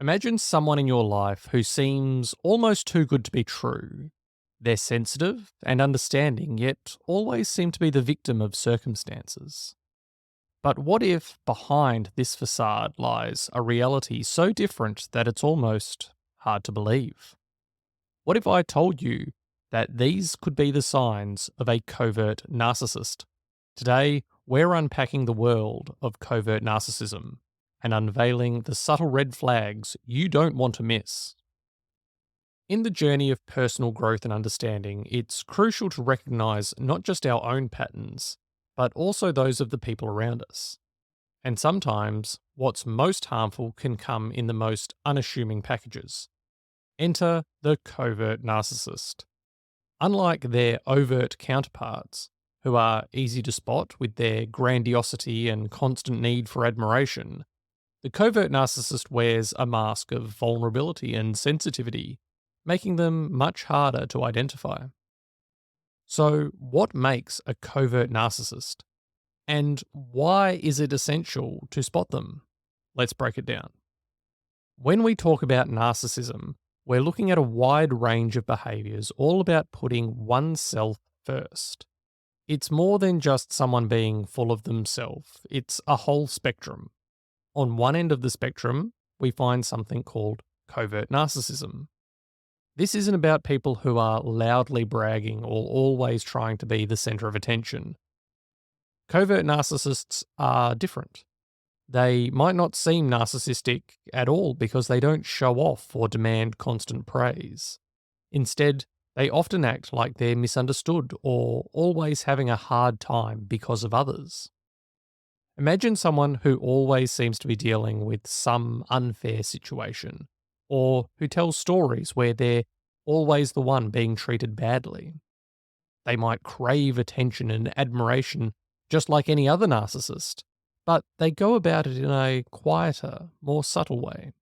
Imagine someone in your life who seems almost too good to be true. They're sensitive and understanding, yet always seem to be the victim of circumstances. But what if behind this facade lies a reality so different that it's almost hard to believe? What if I told you that these could be the signs of a covert narcissist? Today, we're unpacking the world of covert narcissism and unveiling the subtle red flags you don't want to miss. In the journey of personal growth and understanding, it's crucial to recognize not just our own patterns, but also those of the people around us. And sometimes, what's most harmful can come in the most unassuming packages. Enter the covert narcissist. Unlike their overt counterparts, who are easy to spot with their grandiosity and constant need for admiration, the covert narcissist wears a mask of vulnerability and sensitivity, making them much harder to identify. So, what makes a covert narcissist? And why is it essential to spot them? Let's break it down. When we talk about narcissism, we're looking at a wide range of behaviours all about putting oneself first. It's more than just someone being full of themselves, it's a whole spectrum. On one end of the spectrum, we find something called covert narcissism. This isn't about people who are loudly bragging or always trying to be the centre of attention. Covert narcissists are different. They might not seem narcissistic at all because they don't show off or demand constant praise. Instead, they often act like they're misunderstood or always having a hard time because of others. Imagine someone who always seems to be dealing with some unfair situation, or who tells stories where they're always the one being treated badly. They might crave attention and admiration just like any other narcissist, but they go about it in a quieter, more subtle way.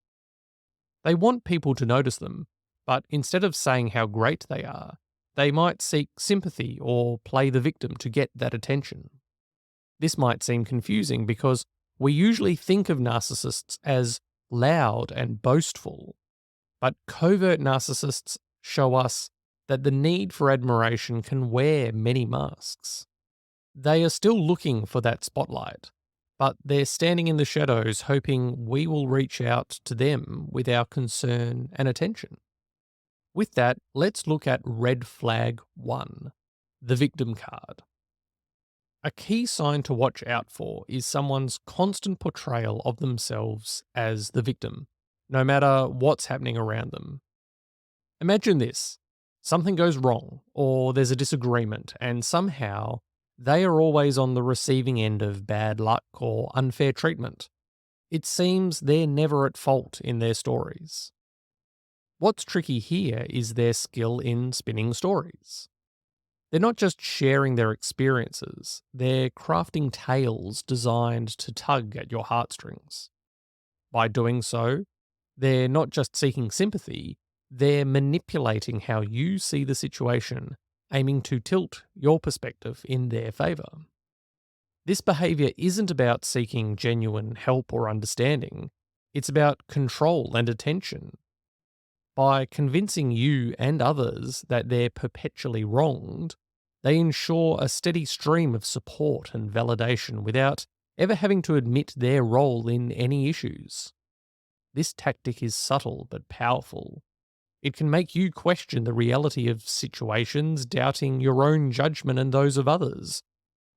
They want people to notice them, but instead of saying how great they are, they might seek sympathy or play the victim to get that attention. This might seem confusing because we usually think of narcissists as loud and boastful, but covert narcissists show us that the need for admiration can wear many masks. They are still looking for that spotlight, but they're standing in the shadows hoping we will reach out to them with our concern and attention. With that, let's look at red flag 1, the victim card. A key sign to watch out for is someone's constant portrayal of themselves as the victim, no matter what's happening around them. Imagine this. Something goes wrong, or there's a disagreement, and somehow they are always on the receiving end of bad luck or unfair treatment. It seems they're never at fault in their stories. What's tricky here is their skill in spinning stories. They're not just sharing their experiences, they're crafting tales designed to tug at your heartstrings. By doing so, they're not just seeking sympathy, they're manipulating how you see the situation, aiming to tilt your perspective in their favour. This behaviour isn't about seeking genuine help or understanding, it's about control and attention. By convincing you and others that they're perpetually wronged, they ensure a steady stream of support and validation without ever having to admit their role in any issues. This tactic is subtle but powerful. It can make you question the reality of situations, doubting your own judgment and those of others.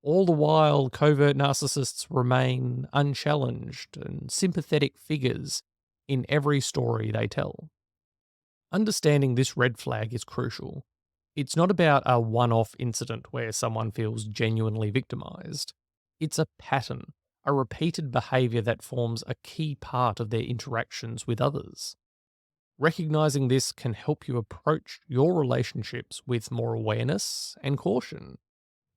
All the while, covert narcissists remain unchallenged and sympathetic figures in every story they tell. Understanding this red flag is crucial. It's not about a one-off incident where someone feels genuinely victimized. It's a pattern, a repeated behavior that forms a key part of their interactions with others. Recognizing this can help you approach your relationships with more awareness and caution,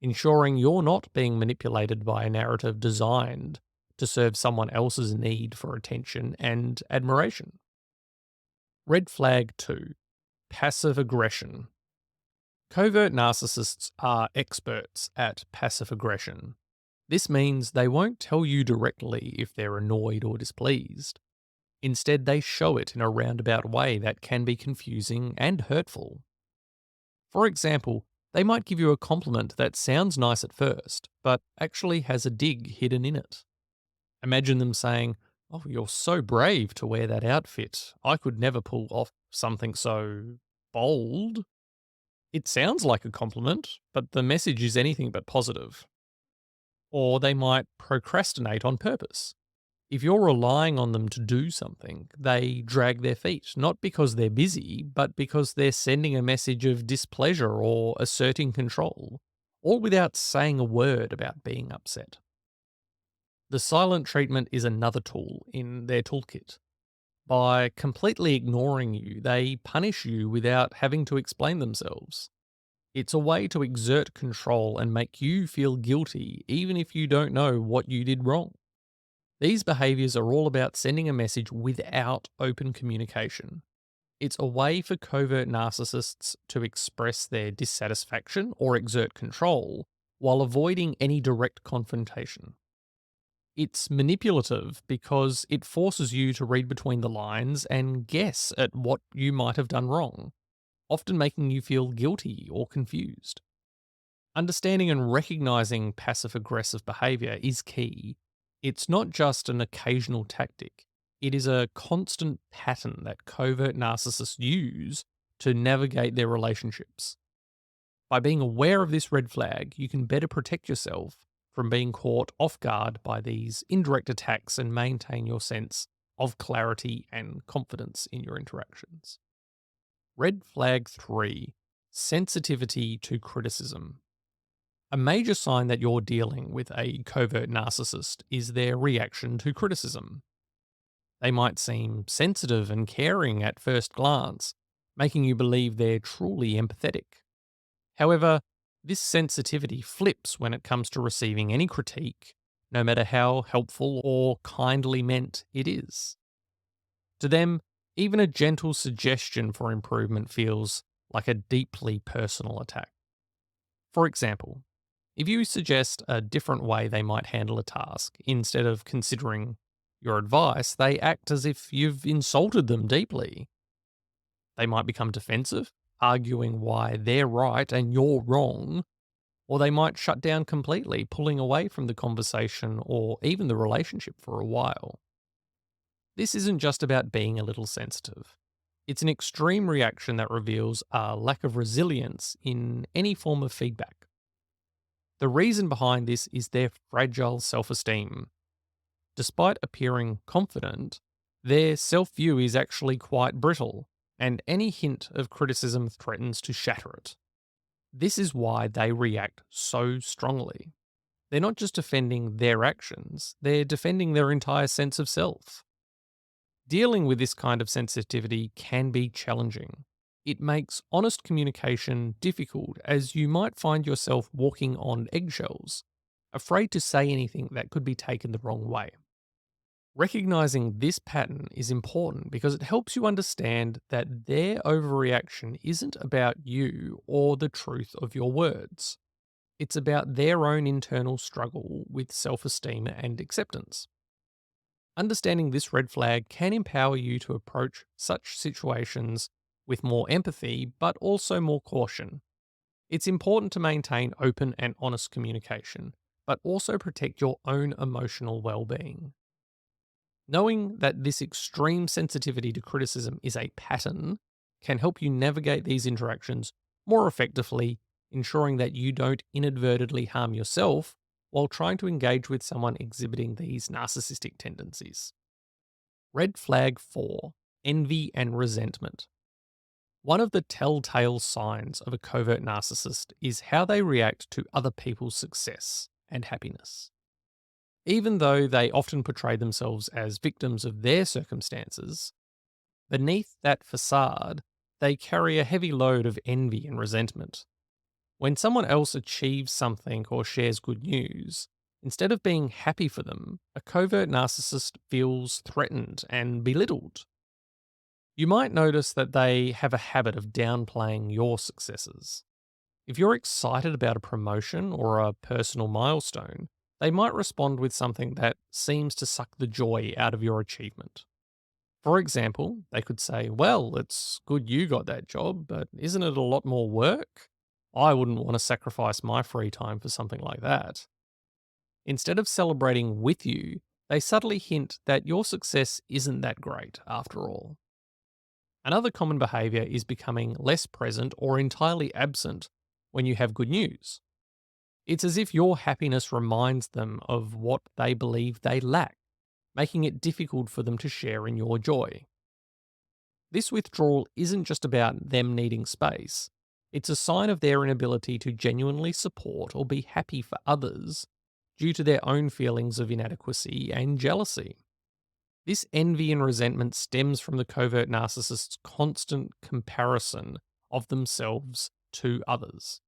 ensuring you're not being manipulated by a narrative designed to serve someone else's need for attention and admiration. Red flag 2. Passive aggression. Covert narcissists are experts at passive aggression. This means they won't tell you directly if they're annoyed or displeased. Instead, they show it in a roundabout way that can be confusing and hurtful. For example, they might give you a compliment that sounds nice at first, but actually has a dig hidden in it. Imagine them saying, "Oh, you're so brave to wear that outfit. I could never pull off something so bold." It sounds like a compliment, but the message is anything but positive. Or they might procrastinate on purpose. If you're relying on them to do something, they drag their feet, not because they're busy, but because they're sending a message of displeasure or asserting control, all without saying a word about being upset. The silent treatment is another tool in their toolkit. By completely ignoring you, they punish you without having to explain themselves. It's a way to exert control and make you feel guilty, even if you don't know what you did wrong. These behaviors are all about sending a message without open communication. It's a way for covert narcissists to express their dissatisfaction or exert control while avoiding any direct confrontation. It's manipulative because it forces you to read between the lines and guess at what you might have done wrong, often making you feel guilty or confused. Understanding and recognizing passive aggressive behavior is key. It's not just an occasional tactic, it is a constant pattern that covert narcissists use to navigate their relationships. By being aware of this red flag, you can better protect yourself from being caught off guard by these indirect attacks and maintain your sense of clarity and confidence in your interactions. Red flag 3: sensitivity to criticism. A major sign that you're dealing with a covert narcissist is their reaction to criticism. They might seem sensitive and caring at first glance, making you believe they're truly empathetic. However, this sensitivity flips when it comes to receiving any critique, no matter how helpful or kindly meant it is. To them, even a gentle suggestion for improvement feels like a deeply personal attack. For example, if you suggest a different way they might handle a task instead of considering your advice, they act as if you've insulted them deeply. They might become defensive, arguing why they're right and you're wrong, or they might shut down completely, pulling away from the conversation or even the relationship for a while. This isn't just about being a little sensitive. It's an extreme reaction that reveals a lack of resilience in any form of feedback. The reason behind this is their fragile self esteem. Despite appearing confident, their self view is actually quite brittle, and any hint of criticism threatens to shatter it. This is why they react so strongly. They're not just defending their actions, they're defending their entire sense of self. Dealing with this kind of sensitivity can be challenging. It makes honest communication difficult as you might find yourself walking on eggshells, afraid to say anything that could be taken the wrong way. Recognizing this pattern is important because it helps you understand that their overreaction isn't about you or the truth of your words. It's about their own internal struggle with self esteem and acceptance. Understanding this red flag can empower you to approach such situations with more empathy, but also more caution. It's important to maintain open and honest communication, but also protect your own emotional well being. Knowing that this extreme sensitivity to criticism is a pattern can help you navigate these interactions more effectively, ensuring that you don't inadvertently harm yourself while trying to engage with someone exhibiting these narcissistic tendencies. Red flag 4: envy and resentment. One of the telltale signs of a covert narcissist is how they react to other people's success and happiness. Even though they often portray themselves as victims of their circumstances, beneath that facade, they carry a heavy load of envy and resentment. When someone else achieves something or shares good news, instead of being happy for them, a covert narcissist feels threatened and belittled. You might notice that they have a habit of downplaying your successes. If you're excited about a promotion or a personal milestone, they might respond with something that seems to suck the joy out of your achievement. For example, they could say, "Well, it's good you got that job, but isn't it a lot more work? I wouldn't want to sacrifice my free time for something like that." Instead of celebrating with you, they subtly hint that your success isn't that great after all. Another common behavior is becoming less present or entirely absent when you have good news. It's as if your happiness reminds them of what they believe they lack, making it difficult for them to share in your joy. This withdrawal isn't just about them needing space, it's a sign of their inability to genuinely support or be happy for others due to their own feelings of inadequacy and jealousy. This envy and resentment stems from the covert narcissist's constant comparison of themselves to others.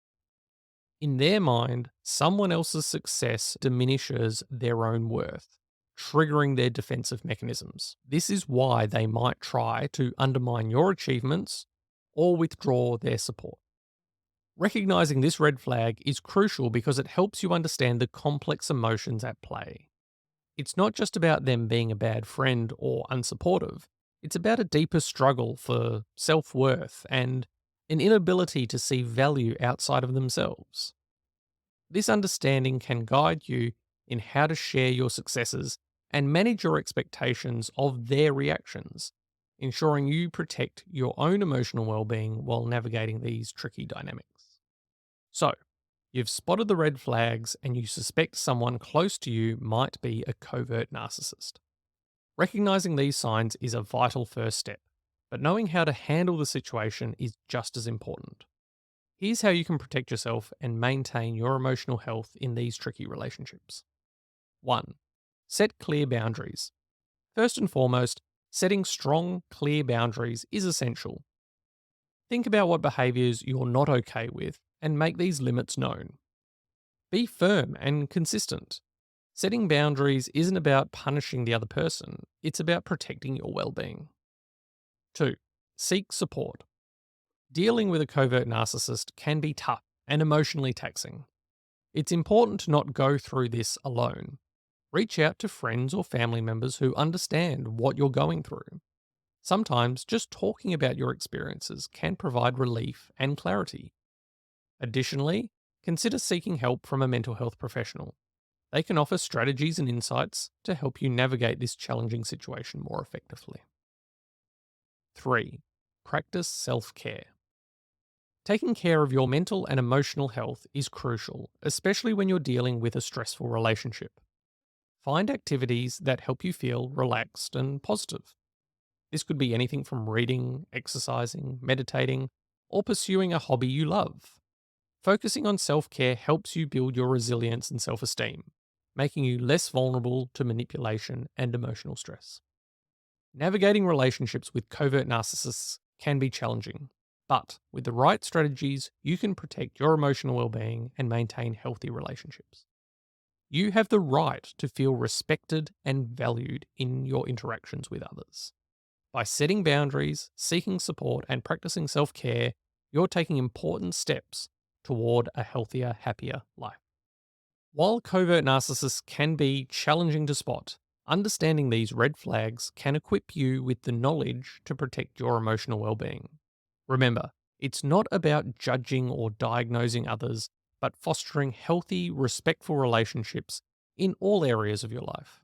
In their mind, someone else's success diminishes their own worth, triggering their defensive mechanisms. This is why they might try to undermine your achievements or withdraw their support. Recognizing this red flag is crucial because it helps you understand the complex emotions at play. It's not just about them being a bad friend or unsupportive, it's about a deeper struggle for self worth and an inability to see value outside of themselves. This understanding can guide you in how to share your successes and manage your expectations of their reactions, ensuring you protect your own emotional well-being while navigating these tricky dynamics. So, you've spotted the red flags and you suspect someone close to you might be a covert narcissist. Recognizing these signs is a vital first step, but knowing how to handle the situation is just as important. Here's how you can protect yourself and maintain your emotional health in these tricky relationships. 1. Set clear boundaries. First and foremost, setting strong, clear boundaries is essential. Think about what behaviours you're not okay with and make these limits known. Be firm and consistent. Setting boundaries isn't about punishing the other person, it's about protecting your well-being. 2. Seek support. Dealing with a covert narcissist can be tough and emotionally taxing. It's important to not go through this alone. Reach out to friends or family members who understand what you're going through. Sometimes just talking about your experiences can provide relief and clarity. Additionally, consider seeking help from a mental health professional. They can offer strategies and insights to help you navigate this challenging situation more effectively. 3. Practice self-care. Taking care of your mental and emotional health is crucial, especially when you're dealing with a stressful relationship. Find activities that help you feel relaxed and positive. This could be anything from reading, exercising, meditating, or pursuing a hobby you love. Focusing on self-care helps you build your resilience and self-esteem, making you less vulnerable to manipulation and emotional stress. Navigating relationships with covert narcissists can be challenging, but with the right strategies, you can protect your emotional well-being and maintain healthy relationships. You have the right to feel respected and valued in your interactions with others. By setting boundaries, seeking support, and practicing self-care, you're taking important steps toward a healthier, happier life. While covert narcissists can be challenging to spot, understanding these red flags can equip you with the knowledge to protect your emotional well-being. Remember, it's not about judging or diagnosing others, but fostering healthy, respectful relationships in all areas of your life.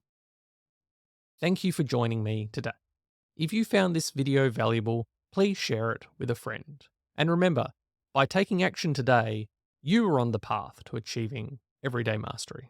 Thank you for joining me today. If you found this video valuable, please share it with a friend. And remember, by taking action today, you are on the path to achieving everyday mastery.